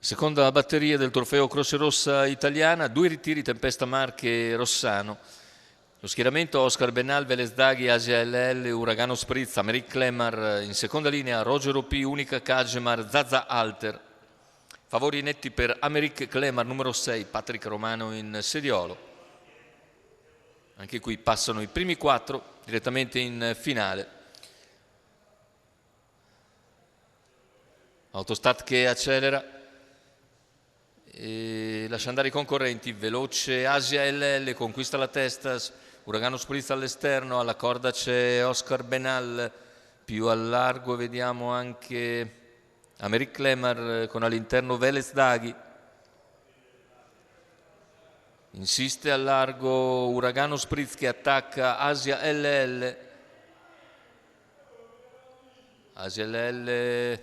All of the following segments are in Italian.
Seconda batteria del trofeo Croce Rossa italiana, 2 ritiri Tempesta Marche Rossano. Lo schieramento: Oscar Bennal, Velez Daghi, Asia LL, Uragano Spritz, Americ Clemar. In seconda linea Roger OP, Unica Kagemar, Zaza Alter. Favori netti per Americ Clemar, numero 6, Patrick Romano in sediolo. Anche qui passano i primi 4 direttamente in finale. Autostat che accelera e lascia andare i concorrenti. Veloce Asia LL, conquista la testa, Uragano Spritz all'esterno, alla corda c'è Oscar Bennal, più al largo vediamo anche Americ Clemar con all'interno Velez Daghi. Insiste al largo Uragano Spritz che attacca Asia LL. Asia LL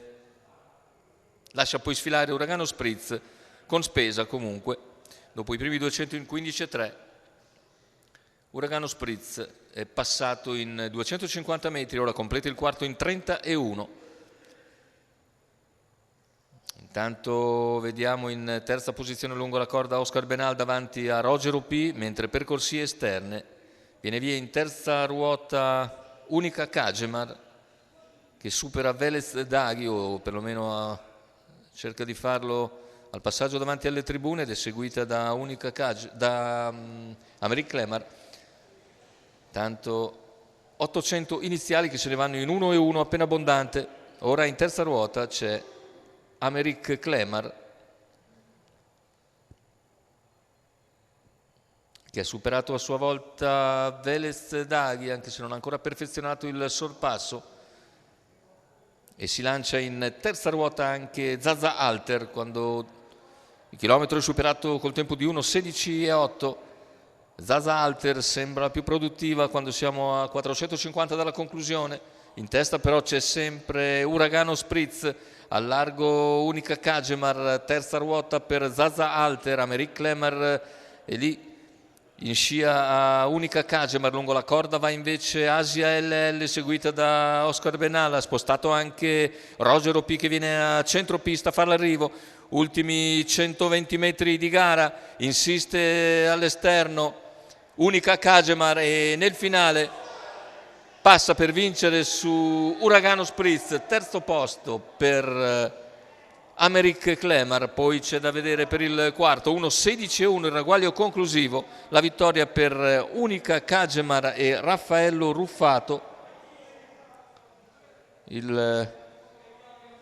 lascia poi sfilare Uragano Spritz con spesa comunque. Dopo i primi 215,3 Uragano Spritz è passato in 250 metri, ora completa il quarto in 30,1. Intanto vediamo in terza posizione lungo la corda Oscar Bennal davanti a Roger OP, mentre per corsie esterne viene via in terza ruota Unica Kagemar che supera Velez Daghi, o perlomeno cerca di farlo al passaggio davanti alle tribune, ed è seguita da Americ Clemar. Tanto 800 iniziali che se ne vanno in 1,1 appena abbondante. Ora in terza ruota c'è Americ Clemar che ha superato a sua volta Velez Daghi, anche se non ha ancora perfezionato il sorpasso, e si lancia in terza ruota anche Zaza Alter quando il chilometro è superato col tempo di 1,16,8. Zaza Alter sembra più produttiva quando siamo a 450 dalla conclusione. In testa però c'è sempre Uragano Spritz, al largo Unica Kagemar, terza ruota per Zaza Alter. Americ Clemar è lì in scia a Unica Kagemar, lungo la corda va invece Asia LL seguita da Oscar Bennal. Ha spostato anche Roger OP che viene a centropista a fare l'arrivo. Ultimi 120 metri di gara, insiste all'esterno Unica Kagemar e nel finale passa per vincere su Uragano Spritz. Terzo posto per Americ Clemar, poi c'è da vedere per il quarto 1,16,1 il ragguaglio conclusivo. La vittoria per Unica Kagemar e Raffaello Ruffato. Il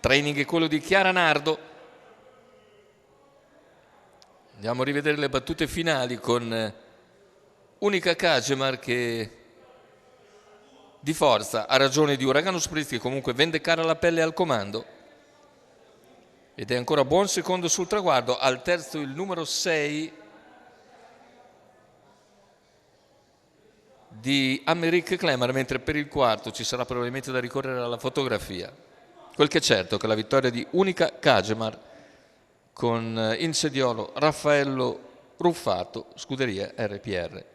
training è quello di Chiara Nardo. Andiamo a rivedere le battute finali con Unica Kagemar che di forza ha ragione di Uragano Spritz, che comunque vende cara la pelle al comando ed è ancora buon secondo sul traguardo. Al terzo il numero 6 di Americ Clemar, mentre per il quarto ci sarà probabilmente da ricorrere alla fotografia. Quel che è certo è che la vittoria di Unica Kagemar con in sediolo Raffaello Ruffato, scuderia RPR.